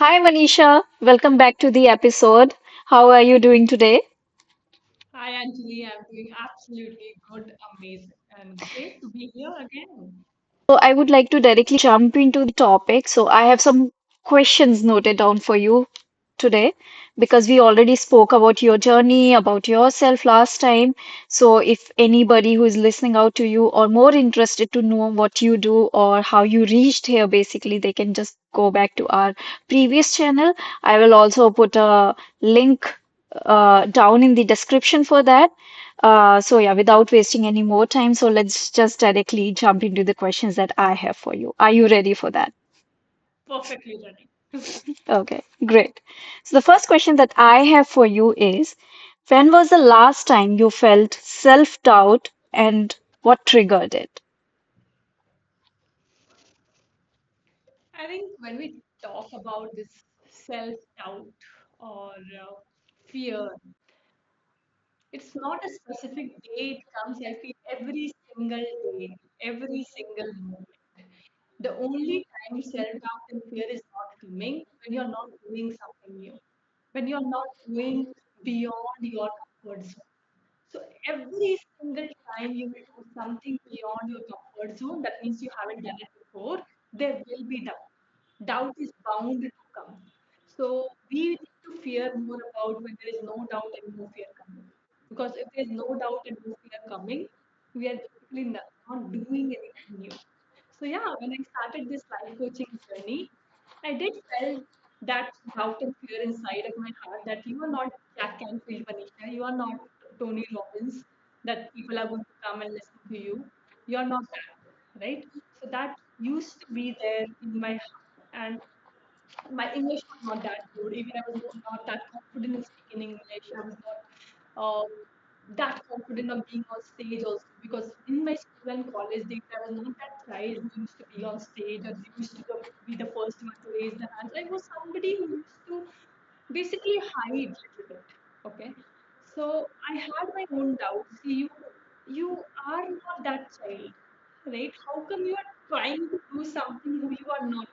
Hi Manisha, welcome back to the episode. How are you doing today? Hi Anjali, I'm doing absolutely good, amazing, and great to be here again. So I would like to directly jump into the topic. So I have some questions noted down for you today because we already spoke about your journey, about yourself last time. So if anybody who is listening out to you or more interested to know what you do or how you reached here, basically, they can just go back to our previous channel. I will also put a link down in the description for that. So yeah, without wasting any more time, so let's just directly jump into the questions that I have for you. Are you ready for that? Perfectly ready. Okay, great. So the first question that I have for you is, when was the last time you felt self-doubt and what triggered it? I think when we talk about this self-doubt or fear, it's not a specific day, it comes, I feel, every single day, every single moment. The only time self-doubt and fear is not coming when you're not doing something new, when you're not going beyond your comfort zone. So every single time you will do something beyond your comfort zone, that means you haven't done it before, there will be doubt. Doubt is bound to come. So we need to fear more about when there is no doubt and no fear coming. Because if there's no doubt and no fear coming, we are basically not doing anything new. So yeah, when I started this life coaching journey, I did felt that doubt and fear inside of my heart that you are not Jack Canfield, Manisha. You are not Tony Robbins. That people are going to come and listen to you. You are not that, right? So that used to be there in my heart, and my English was not that good. Even I was not that confident in speaking English. I was not uh, that confident of being on stage also, because in my school and college days I was not that child who used to be on stage or used to be the first one to raise the hands. I was somebody who used to basically hide a little bit. Okay, so I had my own doubts. See, you are not that child, right? How come you are trying to do something who you are not?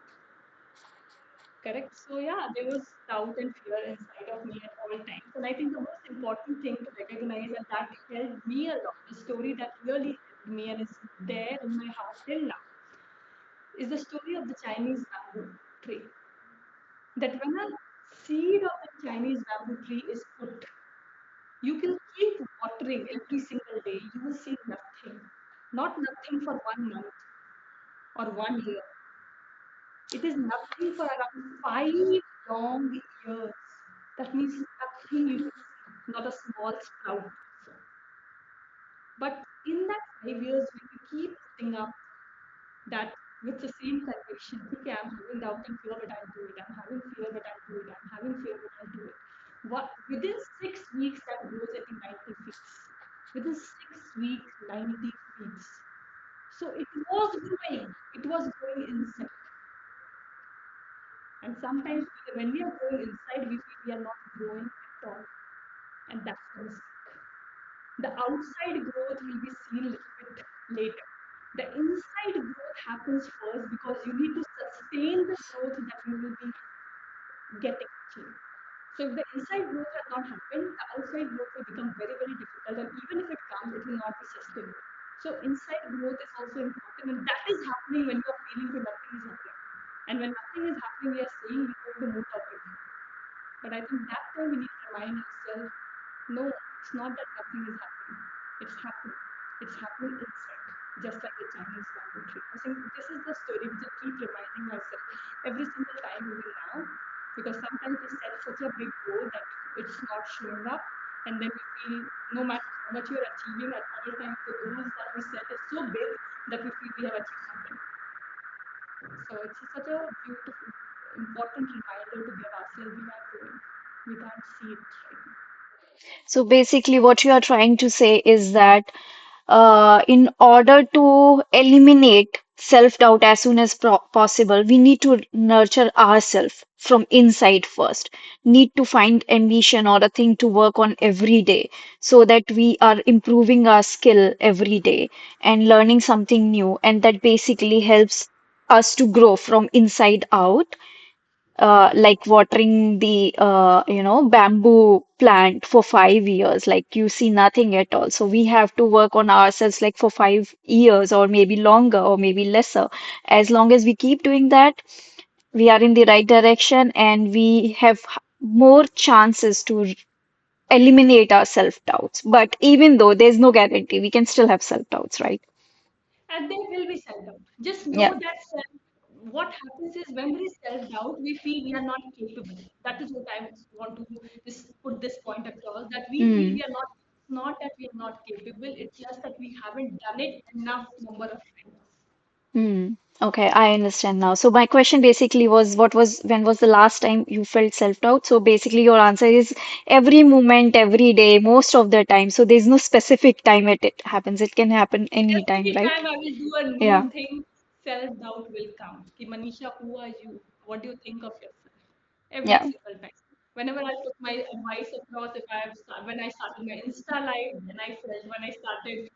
Correct. So yeah, there was doubt and fear inside of me at all times. And I think the most important thing to recognize, and that helped me a lot, the story that really helped me and is there in my heart till now, is the story of the Chinese bamboo tree. That when a seed of the Chinese bamboo tree is put, you can keep watering every single day. You will see nothing. Not nothing for 1 month or 1 year. It is nothing for around 5 long years. That means nothing you will see, not a small sprout also. But in that 5 years, when you keep putting up that with the same conviction, okay, I'm having doubt and fear, but I'll do it. I'm having fear, but I'll do it. I'm having fear, but I'll do it. What within 6 weeks that grows into 90 feet. Within 6 weeks, 90 feet. So it was growing. It was growing inside. And sometimes when we are growing inside, we feel we are not growing at all. And that's the mistake. The outside growth will be seen a little bit later. The inside growth happens first because you need to sustain the growth that you will be getting actually. So if the inside growth has not happened, the outside growth will become very, very difficult. And even if it comes, it will not be sustainable. So inside growth is also important. And that is happening when you are feeling that nothing is happening. And when nothing is happening, we are saying we are going to move away. But I think that time we need to remind ourselves, no, it's not that nothing is happening. It's happening. It's happening inside, just like the Chinese bamboo tree. I think this is the story which I keep reminding myself every single time, even now, because sometimes we set such a big goal that it's not showing up, and then we feel no matter how much you're achieving at all times, the goals that we set is so big that we feel we have achieved nothing. So it's such a beautiful, important reminder to give ourselves we are growing. We can't see it right now. So basically, what you are trying to say is that in order to eliminate self-doubt as soon as possible, we need to nurture ourselves from inside first. Need to find ambition or a thing to work on every day so that we are improving our skill every day and learning something new. And that basically helps us to grow from inside out like watering the bamboo plant for 5 years, like you see nothing at all. So we have to work on ourselves like for 5 years or maybe longer or maybe lesser. As long as we keep doing that, we are in the right direction and we have more chances to eliminate our self-doubts. But even though there's no guarantee, we can still have self-doubts, right? And there will be self-doubt. Just know Yeah. that what happens is when there is self-doubt, we feel we are not capable. That is what I want to just put this point across, that we feel Mm. we are not, it's not that we are not capable, it's just that we haven't done it enough number of times. Hmm. Okay, I understand now. So my question basically was, when was the last time you felt self-doubt? So basically your answer is every moment, every day, most of the time. So there's no specific time it happens. It can happen anytime, Every right? time I will do a new Yeah. thing, self-doubt will come. Ki Manisha, who are you? What do you think of yourself? Every Yeah. single time. Whenever I put my advice across, if I have when I started my Insta live, then I felt. When I started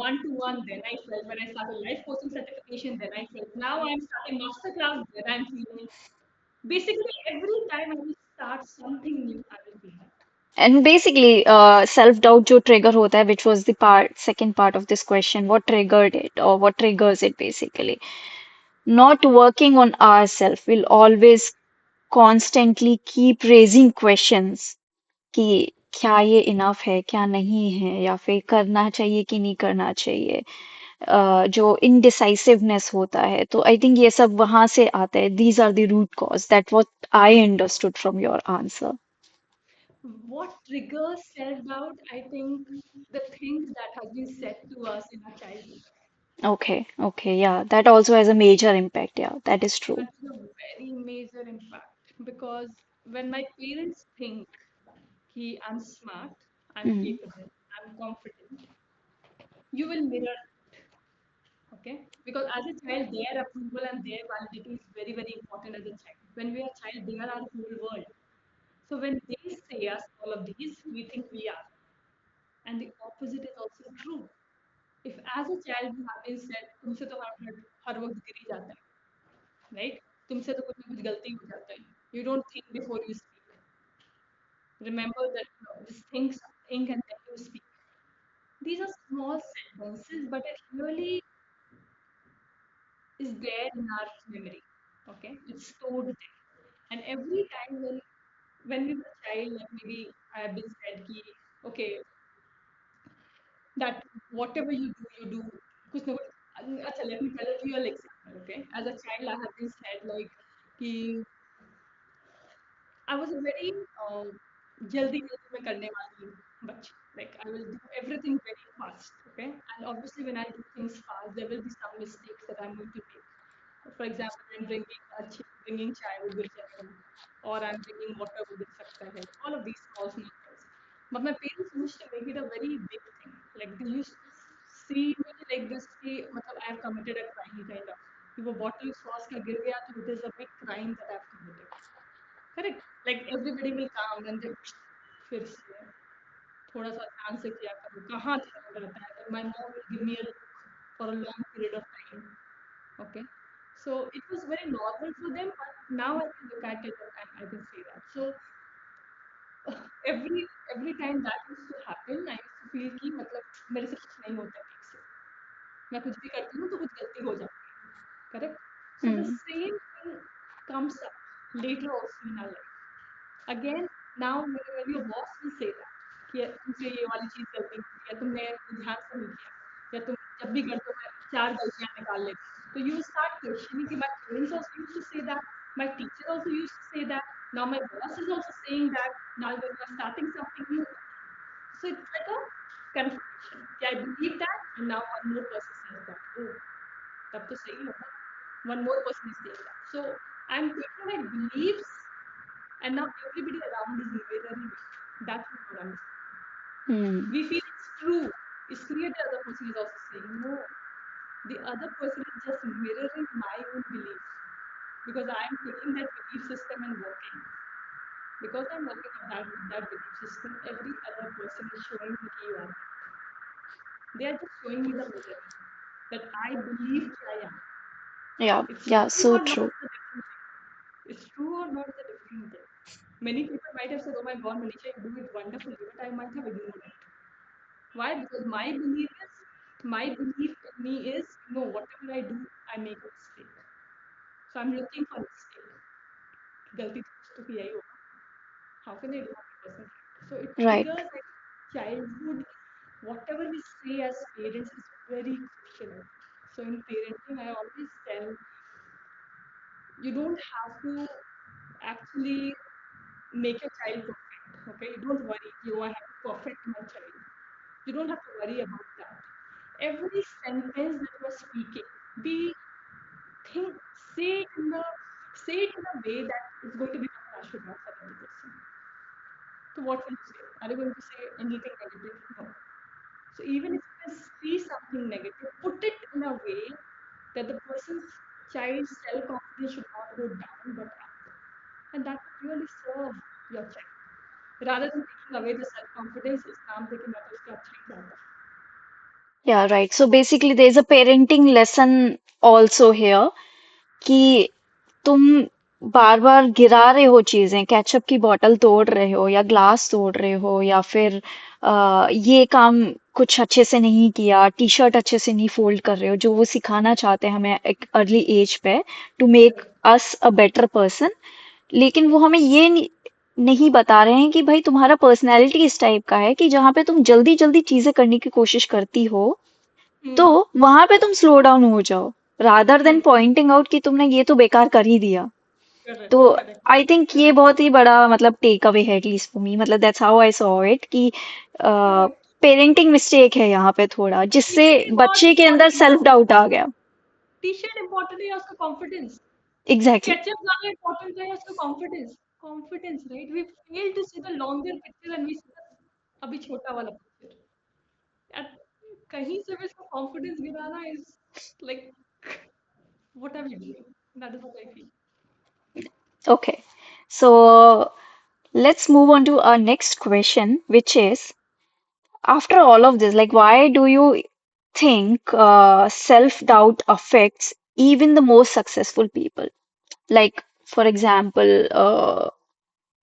one-to-one, then I felt. When I started life coaching certification, then I felt. Now I'm starting masterclass, then I'm feeling. Basically, every time I will start something new, I will feel that. And basically, self-doubt जो trigger होता है, which was the second part of this question, what triggered it or what triggers it basically? Not working on ourselves will always constantly keep raising questions कि क्या ये enough है क्या नहीं है या फिर करना चाहिए कि नहीं करना चाहिए जो इनडिसाइसिवनेस होता है तो आई थिंक ये सब वहां से आता है these are the root cause that what I understood from your answer What triggers self-doubt? I think the things that has been said to us in our childhood. okay yeah that also has a major impact yeah that is true That's a very major impact because when my parents think कि I'm smart, I'm mm, capable, I'm confident, you will mirror that, okay? Because as a child, their approval and their validity is very, very important as a child. When we are a child, they are our whole world. So when they say us all of these, we think we are. And the opposite is also true. If as a child you have been said, तुमसे तो हर वक्त गिर ही जाता है, right? तुमसे तो कुछ ना कुछ गलती हो जाता है. You don't think before you speak. Remember that just think and then you speak. These are small sentences, but it really is there in our memory. Okay, it's stored there. And every time when we were a child, like maybe I have been said ki, okay, that whatever you do, कुछ ना कुछ. अच्छा, let me tell a real example. Okay, as a child, I have been said like कि I was a very jaldi jaldi में करने वाली बच्ची. Like I will do everything very fast. Okay, and obviously when I do things fast, there will be some mistakes that I'm going to make. For example, I'm bringing chai wo गिर जाएगा, or I'm bringing water wo गिर सकता है. All of these small small things. But my parents used to make it a very big thing. Like they used to see me like this कि मतलब I have committed a crime kind of. कि वो bottle sauce का गिर गया तो it is a big crime that I have committed. Correct? Like everybody will come and they फिर से थोड़ा सा ध्यान से किया करो कहाँ ध्यान रहता है. And my mom will give me a look for a long period of time. Okay. So it was very normal for them, but now I can look at it and I can see that. So every every time that used to happen, I used to feel कि मतलब मेरे से कुछ नहीं होता है ठीक से. मैं कुछ भी करती हूँ तो कुछ गलती हो जाती है. Correct? So the mm, same thing comes up later also in our life. Again, now when your boss will say that कि तुमसे ये वाली चीज़ गलती हुई या तुमने ध्यान से नहीं किया या तुम जब भी करते हो मैं 4 गलतियाँ निकाल लेती हूँ. So you start questioning कि my parents also used to say that, my teacher also used to say that, now my boss is also saying that, now when you are starting something new. So it's like a confirmation. कि I believe that and now one more person says that. Oh, तब तो सही है ना. One more person is saying that. So I'm taking my beliefs and now everybody around is mirroring it. That's what I'm saying. mm, We feel it's true. It's clear the other person is also saying, no, the other person is just mirroring my own beliefs because I am taking that belief system and working. Because I'm working on that belief system, every other person is showing me you are right. They are just showing me the mirror that I believe I am. yeah It's yeah true so or not true is a different thing. It's true or not is a different thing. Many people might have said, "Oh my God, Manisha, you do it wonderfully," but I might have ignored it. Why? Because my belief in me is, no, whatever I do, I make a mistake. So I'm looking for mistake. गलती तो कुछ तो किया ही होगा. How can I do 100% right? So it Right. triggers like childhood. Whatever we say as parents is very crucial. So in parenting, I always tell you don't have to actually make your child perfect. Okay, you don't worry. You I have to perfect my child. You don't have to worry about that. Every sentence that you are speaking, be think say it in the say it in a way that it's going to become an ashirwad for the other person. So what will you say? Are you going to say anything negative? No. So even if you can see something negative, put it in a way that the person's child's self-confidence should not go down but up. And that would really serve your child. Rather than taking away the self-confidence, is नाम देके मैं तो उसका अच्छा ही डालता. Yeah, right. So basically, there's a parenting lesson also here कि तुम बार बार गिरा रहे हो चीजें, केचप की बोतल तोड़ रहे हो या ग्लास तोड़ रहे हो या फिर ये काम कुछ अच्छे से नहीं किया, टी शर्ट अच्छे से नहीं फोल्ड कर रहे हो, जो वो सिखाना चाहते हैं हमें एक अर्ली एज पे to make Correct. Us a better person. लेकिन वो हमें ये नहीं बता रहे हैं कि भाई तुम्हारा पर्सनैलिटी इस टाइप का है कि जहाँ पे तुम जल्दी जल्दी चीजें करने की कोशिश करती हो, तो Hmm. वहां पे तुम स्लो डाउन हो जाओ rather than Hmm. Pointing out कि तुमने ये तो बेकार कर ही दिया। Correct. तो Correct. आई थिंक ये Correct. बहुत ही बड़ा मतलब टेक अवे है एटलीस्ट फॉर मी, मतलब that's how I saw it कि Correct. पेरेंटिंग मिस्टेक है यहाँ पे थोड़ा, जिससे T-shirt बहुत बच्चे के अंदर important सेल्फ है. डाउट आ गया। T-shirt important है या उसका confidence. एग्जैक्टली। Ketchup ज़्यादा important है या उसका confidence. Confidence, right? We fail to see the longer picture and we see the अभी छोटा वाला picture. At कहीं से भी उसका confidence गिराना is like what are we doing? That is what I feel. Okay, so let's move on to our next question, which is after all of this, like, why do you think self-doubt affects even the most successful people? Like, for example,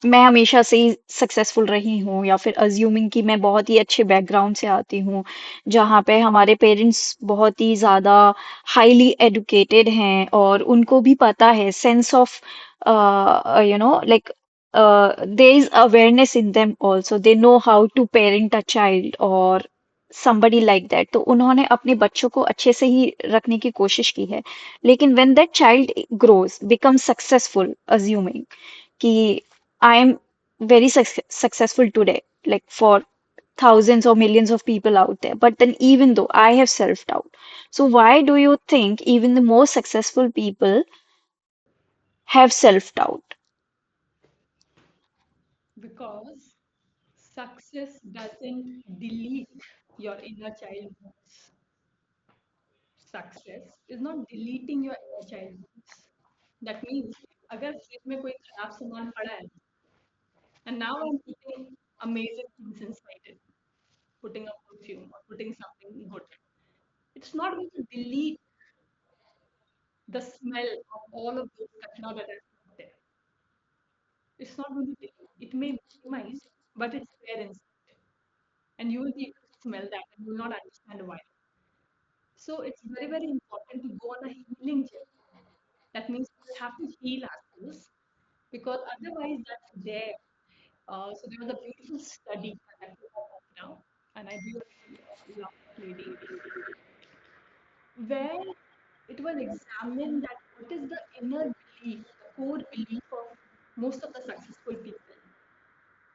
मैं हमेशा से ही successful रही हूँ या फिर assuming कि मैं बहुत ही अच्छे बैकग्राउंड से आती हूँ, जहाँ पे हमारे पेरेंट्स बहुत ही ज़्यादा हाईली एडुकेटेड हैं और उनको भी पता है sense of like there is awareness in them also, they know how to parent a child और somebody like that, तो उन्होंने अपने बच्चों को अच्छे से ही रखने की कोशिश की है। लेकिन when that child grows becomes successful, assuming कि I am very successful today, like for thousands or millions of people out there. But then, even though I have self-doubt, so why do you think even the most successful people have self-doubt? Because success doesn't delete your inner child wounds. Success is not deleting your inner child wounds. That means अगर fridge में कोई खराब सामान पड़ा है and now I'm putting amazing things inside it, putting a perfume or putting something good. It's not going to delete the smell of all of those kachra that are not there. It's not going to delete. It may minimize, but it's there inside. And you will be able to smell that and you will not understand why. So it's very, very important to go on a healing journey. That means we have to heal ourselves because otherwise that's there. So there was a beautiful study conducted by Oprah, and I really love that lady, where it was examined that what is the inner belief, the core belief of most of the successful people,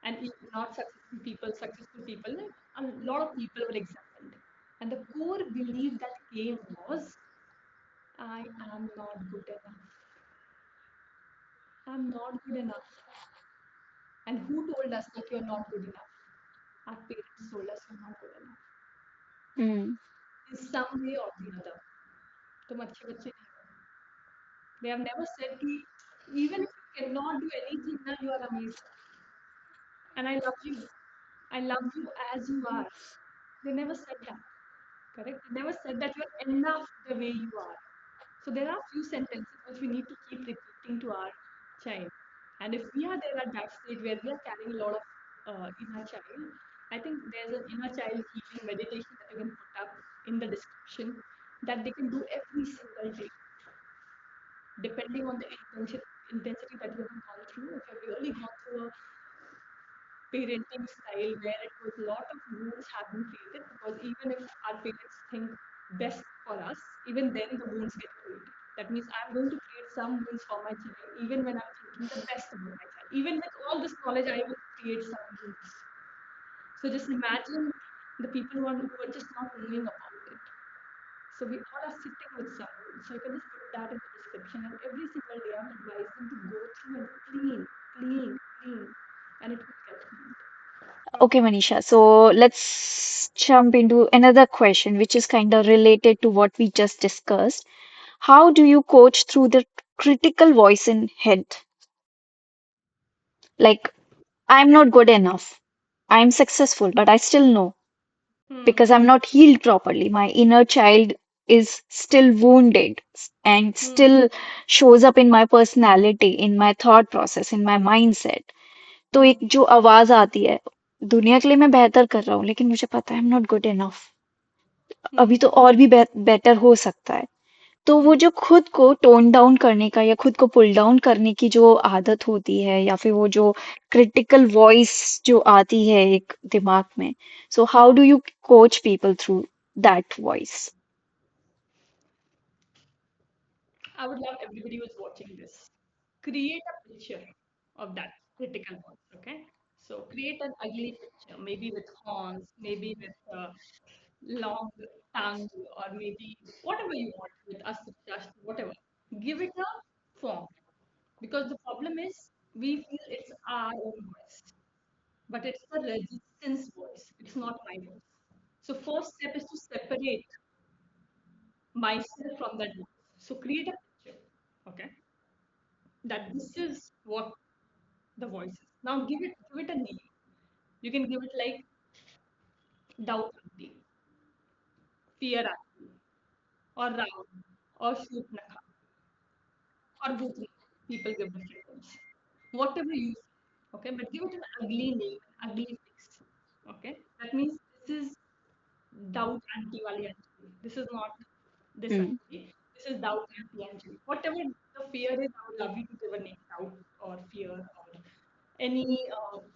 and if not successful people, a lot of people were examined, and the core belief that came was, I am not good enough. I'm not good enough. And who told us that you're not good enough? Our parents told us you're not good enough. Hmm. In some way or the other. तुम अच्छे बच्चे नहीं हो. They have never said कि even if you cannot do anything, now you are amazing. And I love you. I love you as you are. They never said that. Correct? They never said that you're enough the way you are. So there are few sentences which we need to keep repeating to ourselves. child. And if we are there at that stage where we are carrying a lot of inner child, I think there's an inner child healing meditation that you can put up in the description that they can do every single day, depending on the intensity that you have gone through. If you've really gone through a parenting style where it was a lot of wounds have been created, because even if our parents think best for us, even then the wounds get created. That means I'm going to create some wounds for my child, even when I'm thinking the best about my child. Even with all this knowledge, I will create some wounds. So just imagine the people who are just not knowing about it. So we all are sitting with some wounds. So you can just put that in the description, and every single day I would advise them to go through and clean, clean, clean, and it will get cleaned. Okay, Manisha. So let's jump into another question, which is kind of related to what we just discussed. How do you coach through the critical voice in head? Like, I'm not good enough. I'm successful, but I still know Hmm. because I'm not healed properly. My inner child is still wounded and Hmm. still shows up in my personality, in my thought process, in my mindset. तो एक Hmm. जो आवाज आती है दुनिया के लिए मैं बेहतर कर रहा हूँ लेकिन मुझे पता है आई एम नॉट गुड इनफ अभी Hmm. तो और भी बेटर हो सकता है तो वो Hmm. जो खुद को टोन डाउन करने का या खुद को पुल डाउन करने की जो आदत होती है या फिर वो जो क्रिटिकल वॉइस जो आती है एक दिमाग में so how do you coach people through that voice I would love everybody who's watching this. Create a picture of that critical voice, okay? So create an ugly picture, maybe with horns, maybe with long tongue, or maybe whatever you want with us, whatever. Give it a form. Because the problem is we feel it's our own voice, but it's the resistance voice. It's not my voice. So first step is to separate myself from that voice. So create a picture, okay, that this is what the voice is. Now give it a name. You can give it like doubt auntie, fear auntie, or round, or shoot nakha, or bhutni. People give different names. Whatever you say, okay, but give it an ugly name, an ugly face. Okay, that means this is doubt auntie wali Anjali. This is not this Anjali. This is doubt auntie Anjali. Whatever the fear is, I would love you to give a name, doubt or fear or any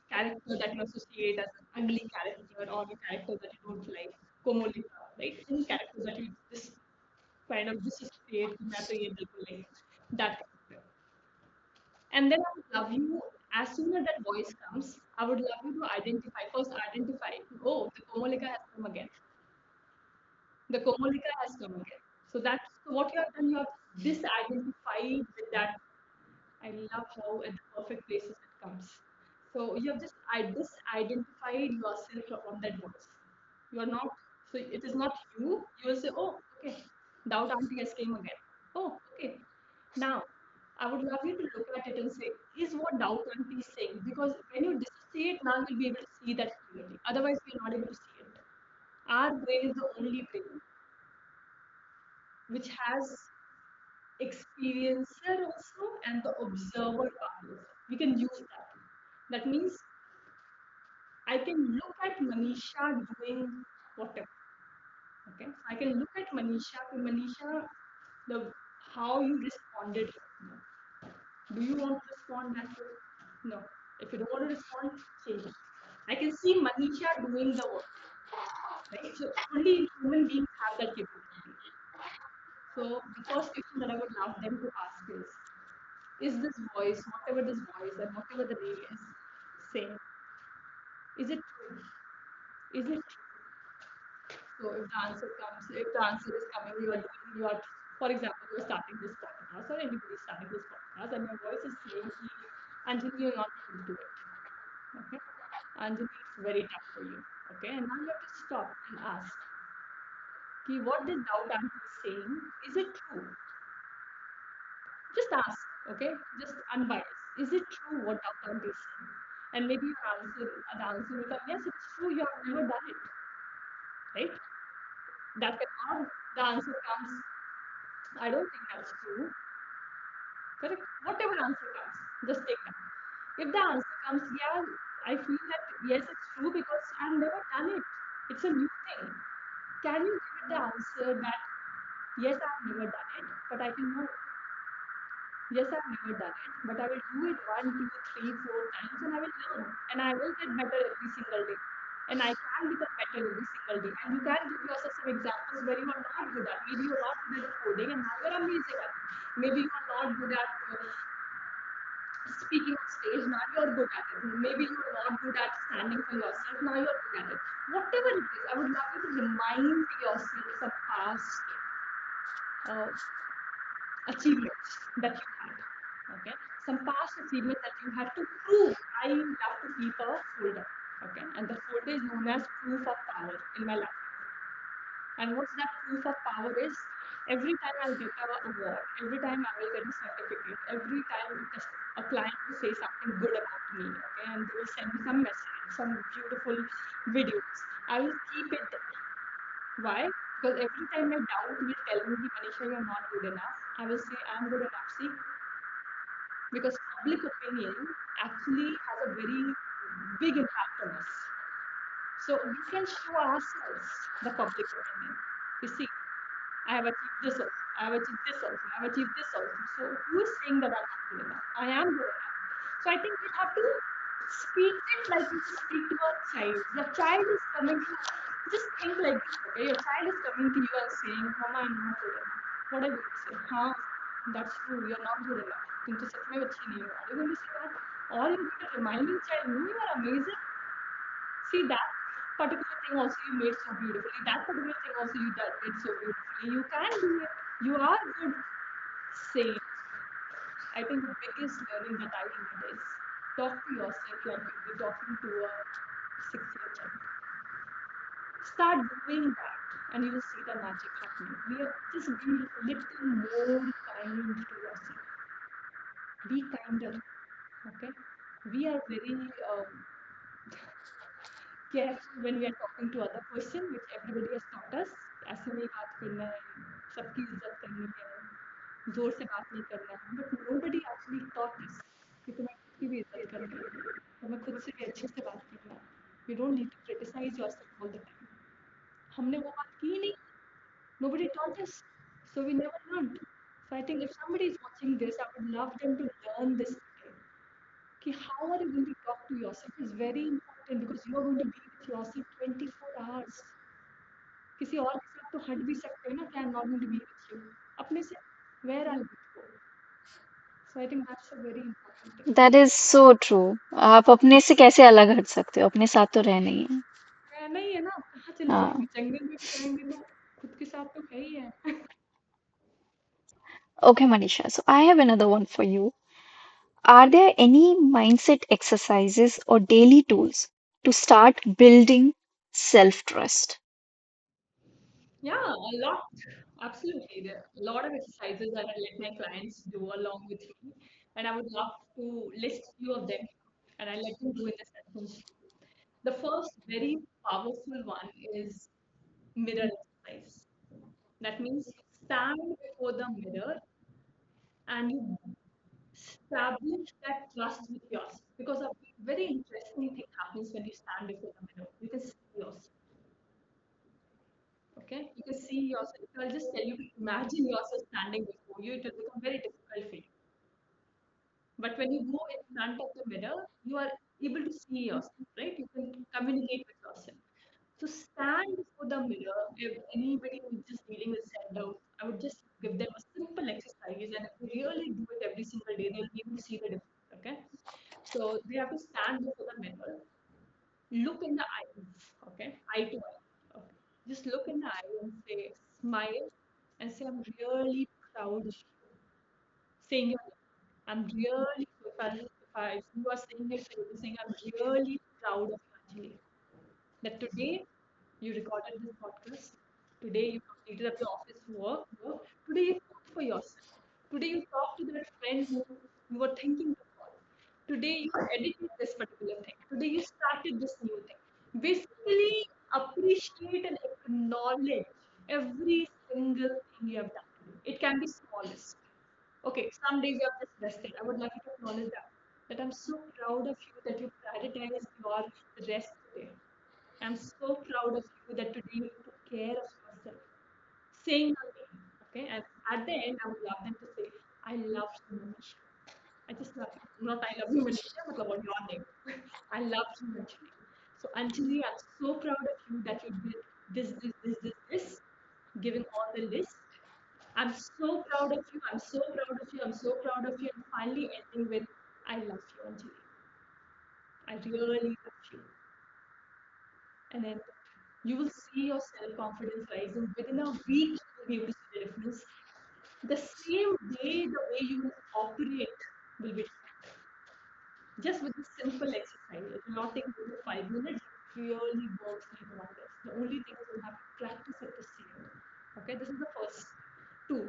character that you associate as an ugly character or a character that you don't like, Komolika, right? Any character that you just kind of disassociate, कि मैं तो ये बिल्कुल नहीं हूँ, that character. And then I would love you, as soon as that voice comes, I would love you to identify, oh, the Komolika has come again. The Komolika has come again. So that's so what you have done, you have disidentified with that. I love how at the perfect places it comes. So you have just disidentified yourself from that voice. You are not, so it is not you. You will say, oh, okay, doubt auntie has came again. Oh, okay. Now, I would love you to look at it and say, is what doubt auntie is saying? Because when you dissociate, now you'll be able to see that clearly. Otherwise, we are not able to see it. Our brain is the only brain which has experiencer also and the observer part also. We can use that. That means I can look at Manisha doing whatever. Okay, so I can look at Manisha. Manisha, the how you responded right now. Do you want to respond that way? No. If you don't want to respond, change it. I can see Manisha doing the work, right? So only human beings have that capability. So the first question that I would love them to ask is this voice, whatever this voice and whatever the name is saying, is it true? Is it true? So if the answer is coming, for example, you're starting this podcast or anybody starting this podcast and your voice is saying, "Ki, Anjali, you're not able to do it. Okay. Anjali, it's very tough for you. Okay. And now you have to stop and ask, Ki, what this doubt auntie is saying, is it true? Just ask, okay? Just unbiased. Is it true what doubt auntie is saying? And maybe the answer will come, yes, it's true, you have never done it, right? That can, or the answer comes, I don't think that's true. Correct? Whatever answer comes, just take that. If the answer comes, yeah, I feel that yes, it's true because I've never done it. It's a new thing. Can you give it the answer that yes, I've never done it, but I can know. Yes, I've never done it, but I will do it one, two, three, four times and I will learn and I will get better every single day. And I can become better every single day. And you can give yourself some examples where you are not good at. Maybe you're not good at coding and now you're amazing at it. Maybe you are not good at speaking on stage, now you're good at it. Maybe you're not good at standing for yourself, now you're good at it. Whatever it is, I would love you to remind yourself some past uh, achievements that you had. Okay, some past achievements that you had to prove. I love to keep a folder. Okay, and the folder is known as proof of power in my laptop. And what's that proof of power is? Every time I'll get a award, every time I will get a certificate, every time a client will say something good about me, okay, and they will send me some message, some beautiful videos, I will keep it there. Why? Because every time my doubt will tell me, Manisha, you're not good enough, I will say, I'm good enough. See, because public opinion actually has a very big impact on us. So we can show ourselves the public opinion. You see, I have achieved this also. I have achieved this also. I have achieved this also. So who is saying that I'm not good enough? I am good enough. So I think we have to speak it like we would speak to our child. Your child is coming to just think like this, okay? Your child is coming to you and saying, Mama, I'm not good enough. What are you going to say? Huh? That's true. You're not good enough. तुम तो सच में अच्छी नहीं हो. Are you going to say that? Or you're going to remind your child, no, you are amazing. See that particular thing also you made so beautifully. That particular thing also you did so beautifully. You can do it. You are good. Same. I think the biggest learning that I had is talk to yourself like you'd be talking to a 6 year child. Start doing that and you will see the magic happening. Just be little more kind to yourself. Be kinder. Okay. We are very careful when we are talking to other person, which everybody has taught us. ऐसे नहीं बात करना है, सबकी इज्जत करनी है, जोर से बात नहीं करना है. But nobody actually taught us कि तुम्हें खुद की भी इज्जत करनी है, तुम्हें खुद से भी अच्छे से बात करना है. You don't need to criticize yourself all the time. हमने वो बात की ही नहीं. Nobody taught us, so we never learned. So I think if somebody is watching this, I would love them to learn this today. कि how are you going to talk to yourself is very important because you are going to be with yourself 24 hours. किसी और के साथ तो हट भी सकते हो ना कि I am not going to be with you. अपने से where are you go. So I think that's a very important thing. That is so true. आप अपने से कैसे अलग हट सकते हो? अपने साथ तो रहना ही है. रहना ही है ना, आप कहाँ चले हाँ. जाएंगे, जंगल में भी जाएंगे तो खुद के साथ तो है ही है. Okay, Manisha. So I have another one for you. Are there any mindset exercises or daily tools to start building self-trust? Yeah, a lot. Absolutely. There are a lot of exercises that I let my clients do along with me. And I would love to list few of them and I let them do in the sessions. The first very powerful one is mirror exercise. That means you stand before the mirror and you establish that trust with yourself. Because a very interesting thing happens when you stand before the mirror. You can see yourself. Okay? You can see yourself. If I'll just tell you to imagine yourself standing before you, it will become very difficult for you. But when you go in front of the mirror, you are able to see yourself, right? You can communicate with yourself. So stand before the mirror. If anybody who is just dealing with self-doubt, I would just give them a simple exercise, and if they really do it every single day, they'll be able to see the difference. Okay, so they have to stand before the mirror, look in the eyes, okay, eye to eye. Okay. Just look in the eye and say, smile, and say, I'm really proud of you. Saying your name. I'm really, if you are saying it, so you're saying, I'm really proud of you, Anjali. That today you recorded this podcast. Today you completed up your office work. Today you cooked for yourself. Today you talked to that friend who you were thinking to call. Today you edited this particular thing. Today you started this new thing. Basically, appreciate and acknowledge every single thing you have done today. It can be smallest. Okay, some days you have just rested. I would like you to acknowledge that. That I'm so proud of you that you prioritized your rest today. I'm so proud of you that today you took care of yourself. Saying your name, okay? And at the end, I would love them to say, I love you, Manisha. I just love you. Not I love you, Manisha, but about your name. I love you, Anjali. So, Anjali, I'm so proud of you that you did this, giving all the list. I'm so proud of you. I'm so proud of you. I'm so proud of you. And finally ending with, I love you, Anjali. I really love you. And then you will see your self confidence rising. Within a week, you will be able to see the difference. The same day, the way you will operate will be different. Just with this simple exercise, it will not take more than 5 minutes. It really works like wonders. The only thing is you have to practice it to see it. Okay, this is the first tool.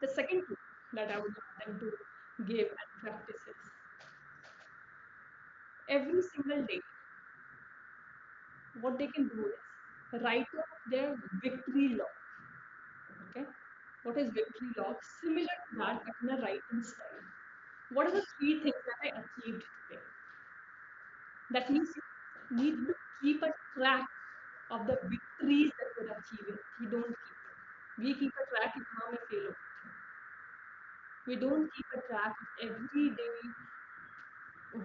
The second tool that I would like them to give and practice is every single day, what they can do is write up their victory log. Okay, what is victory log? Similar to that, but in a writing style. What are the three things that I achieved today? That means you need to keep a track of the victories that we're achieving. We don't keep it. We keep a track if how I fail. We don't keep a track of every day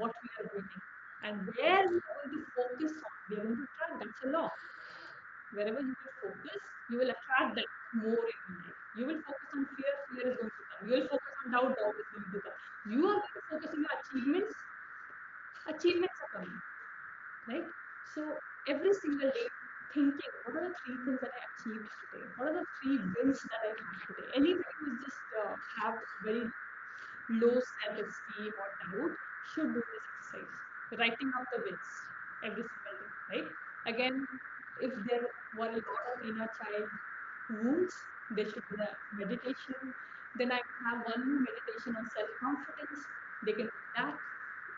what we are winning and where we are going to focus on. We are going to track. That's a law. Wherever you will focus, you will attract that more in your life. You will focus on fear, fear is going to come. You will focus on doubt, doubt is going to come. You are going to focus on your achievements, achievements are coming. Right? So every single day, thinking, what are the three things that I achieved today? What are the three wins that I had today? Anybody who's just have very low self-esteem or doubt should do this exercise. Writing up the wins every single day, right? Again, if there were a lot of inner child wounds, they should do the meditation. Then I have one more meditation on self-confidence. They can do that.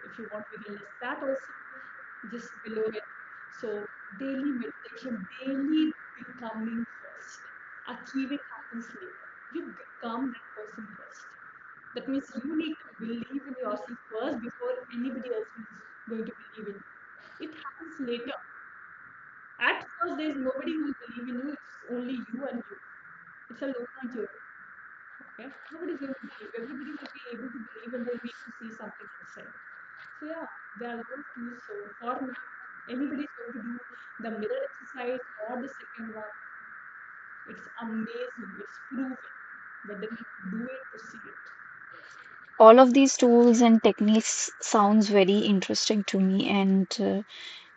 If you want, we can list that also just below it. So daily meditation, daily becoming first. Achieving happens later. You become that person first. That means you need to believe in yourself first before anybody else is going to believe in you. It happens later. At first, there is nobody who will believe in you. It's only you and you. It's a loner journey. Okay, nobody's going to believe. Everybody will be able to believe when they'll be able to see something inside. So yeah, there are a lot of tools. So for now, anybody is going to do the mirror exercise or the second one, it's amazing. It's proven, but then you have to do it to see it. All of these tools and techniques sounds very interesting to me, and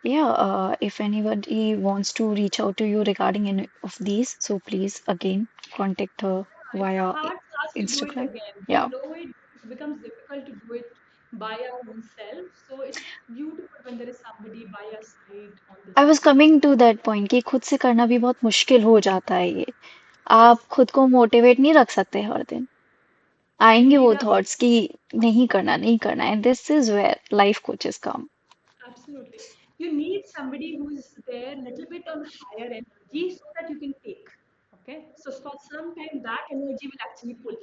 yeah, if anybody wants to reach out to you regarding any of these, so please again contact her Yeah, it's via hard for us to do it Instagram. again. We Yeah, know it becomes difficult to do it by our own self. So it's beautiful when there is somebody by your side on this I was journey. coming to that point कि खुद से करना भी बहुत मुश्किल हो जाता है ये। Yes, आप खुद को मोटिवेट नहीं रख सकते हर दिन। you आएंगे need वो a थॉट्स कि नहीं करना नहीं करना and this is where life coaches come. absolutely. You need somebody who is there a little bit on higher energy so that you can take. Okay. So for some time that energy will actually pull.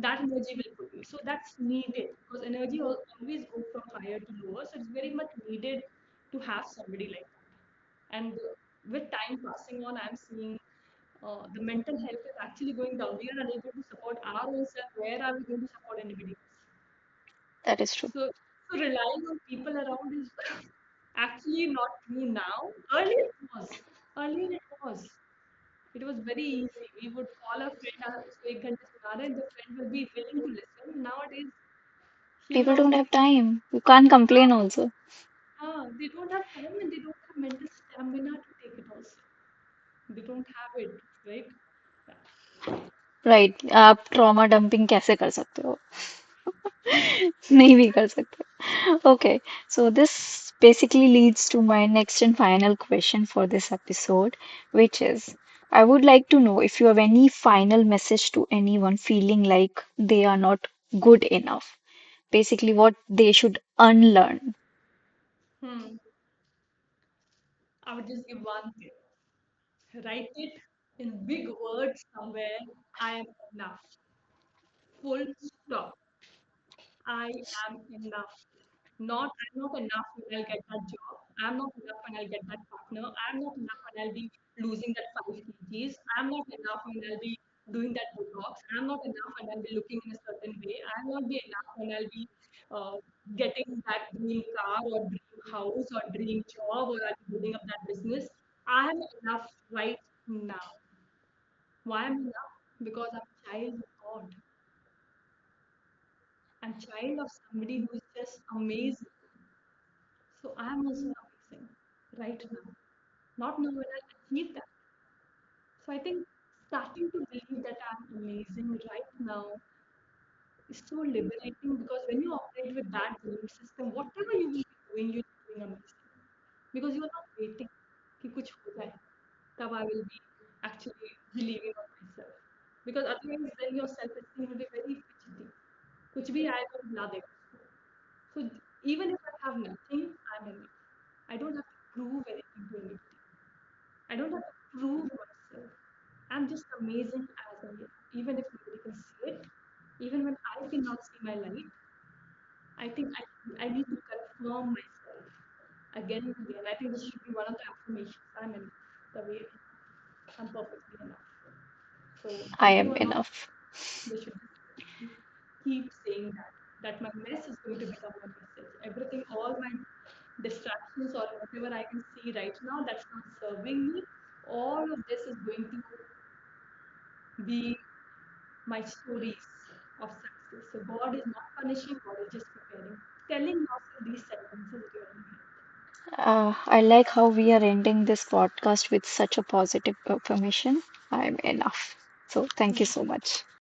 That energy will pull you. So that's needed because energy always go from higher to lower. So it's very much needed to have somebody like that. And with time passing on, I'm seeing the mental health is actually going down. We are unable to support our own self. Where are we going to support anybody else? That is true. So relying on people around is actually not true now. Earlier it was. Earlier it was. It was very easy. We would call a friend, so एक घंटे सुना रहे, and the friend will be willing to listen. Nowadays, he will People not don't be have willing. time. You can't complain also. They don't have time and they don't have mental stamina to take it also. They don't have it, right? Yeah. Right right. आप trauma dumping कैसे कर सकते हो? नहीं भी कर सकते। Okay, so this basically leads to my next and final question for this episode, which is I would like to know if you have any final message to anyone feeling like they are not good enough. Basically, what they should unlearn. Hmm. I would just give one thing. Write it in big words somewhere. I am enough. full stop. I am enough. I'm not enough when I'll get that job. I'm not enough when I'll get that partner. I'm not enough when I'll be losing that 5 kgs. I'm not enough when I'll be doing that Botox. I'm not enough when I'll be looking in a certain way. I'll not be enough when I'll be uh, getting that dream car or dream house or dream job or I'll be building up that business. I'm enough right now. Why am I enough? Because I'm a child of God. I'm child of somebody who is just amazing. So I'm also amazing right now. Not now when I'll achieve that. So I think starting to believe that I'm amazing right now is so liberating because when you operate with that belief system, whatever you will be doing, you're doing amazing. Because you're not waiting कि कुछ हो जाए तब I will be actually believing on myself. Because otherwise then your self-esteem will be very fidgety. कुछ भी आएगा वो ला देगा उसको. So even if I have nothing, I'm enough. I don't have to prove anything to anybody. I don't have to prove myself. I'm just amazing as I am. Even if nobody can see it, even when I cannot see my light, I think I need to confirm myself again and again. I think this should be one of the affirmations. I'm enough. The way I am. I'm perfectly enough. So I whether am or not, enough. they should just keep saying that. That my mess is going to become my message. Everything, all my distractions or whatever I can see right now that's not serving me, all of this is going to be my stories of success. So God is not punishing, God is just preparing. Telling yourself these sentences during it. I like how we are ending this podcast with such a positive affirmation. I'm enough. So, thank you so much.